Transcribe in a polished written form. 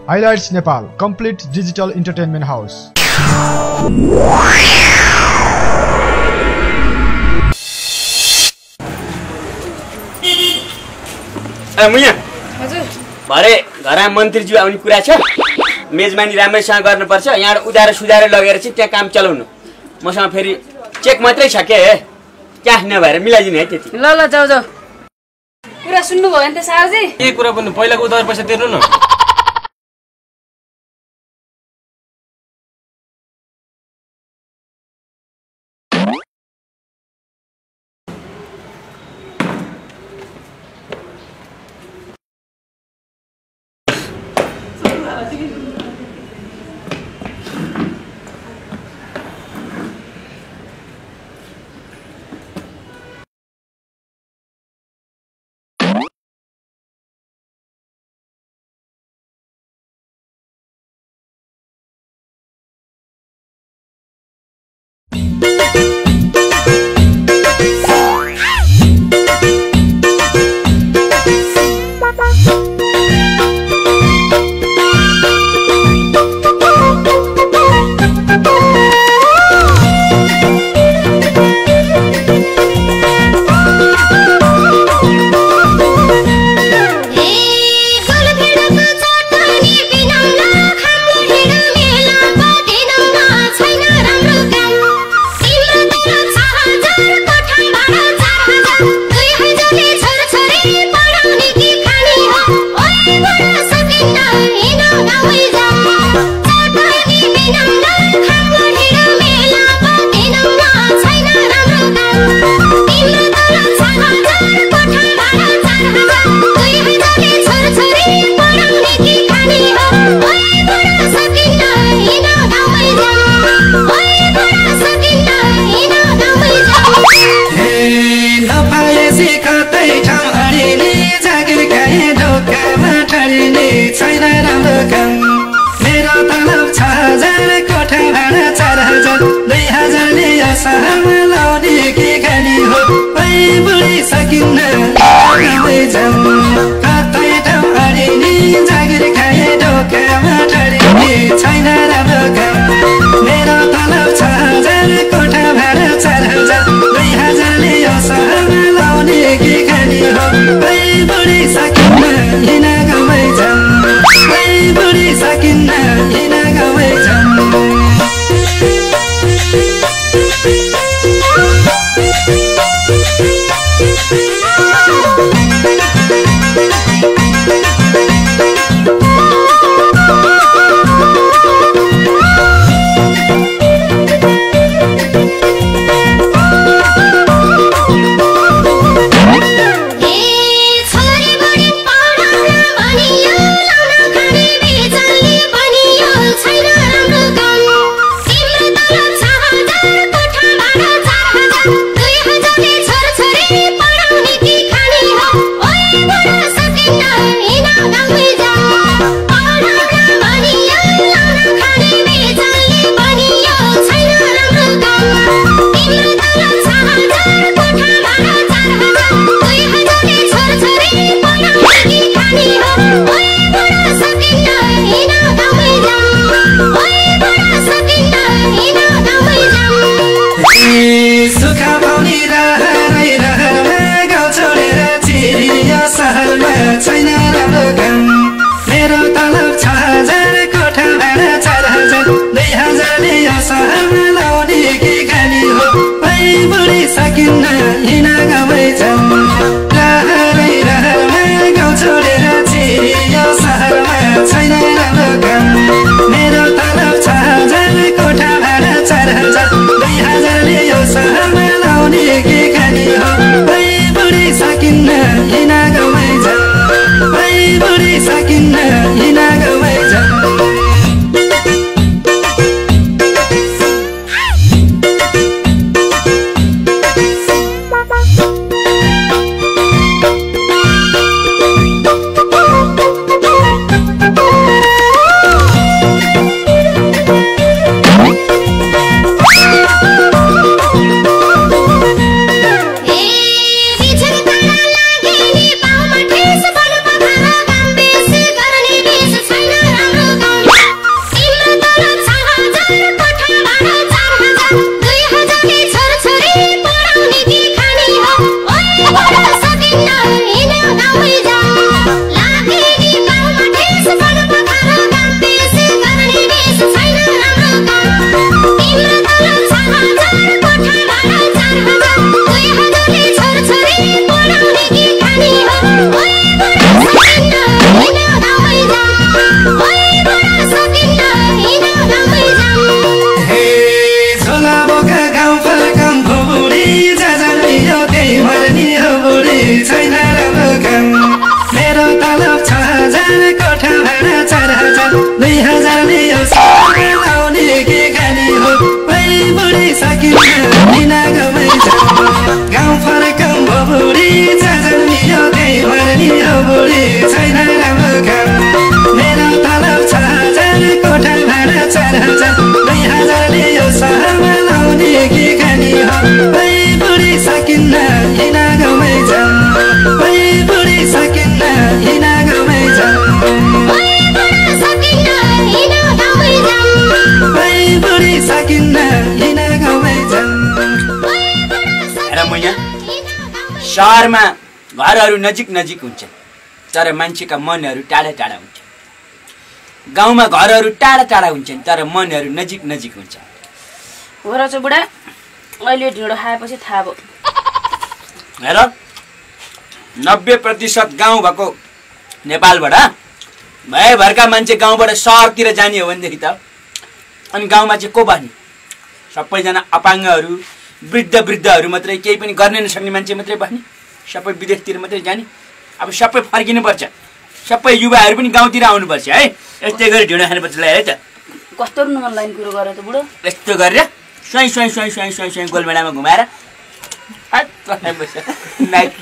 Highlights Nepal, complete digital entertainment house. मुया हजुर भरे घरमा मन्त्रीज्यू आउने कुरा छ मेजबानी राम्रैसँग गर्नुपर्छ यहाँ उधारो सुधारो लगेर चाहिँ त्यहाँ काम चलाउनु मसँग फेरि चेक मात्रै छ के क्याश नभएर मिलाइदिनु है त्यति ल ल जाऊ जाऊ कुरा सुन्नु भयो नि त सारजी के कुरा भन्नु पहिलाको उधार पैसा तिर्नु न सहरमा घरहरू नजिक नजिक हुन्छन् तर मान्छेका मनहरू टाढा टाढा हुन्छन्। गाउँमा घरहरू टाढा टाढा हुन्छन् तर मनहरू नजिक नजिक हुन्छन्। हो र चाहिँ बुढा अहिले ढिँडो खाएपछि थाहा भयो। हेर 90% गाउँ भएको नेपालबाट भएभरका मान्छे गाउँबाट सहरतिर जाने हो भनेदेखि त अनि गाउँमा चाहिँ को बस्ने? सबैजना अपाङ्गहरू वृद्धहरू मात्रै, केही पनि गर्न नसक्ने मान्छे मात्रै बस्ने, सबै विदेशतिर मात्रै जाने। अब सबै फर्किनुपर्छ, सबै युवाहरू पनि गाउँतिर आउनुपर्छ है। यस्तै गरी ढिँडो खानुपर्छ ल है त। कस्तो मन लाइन कुरो गरे त बुढो। यस्तो गरेर स्वाई स्वाई स्वाई स्वाई स्वाई स्वाई गोलमेडामा घुमाएर नाइट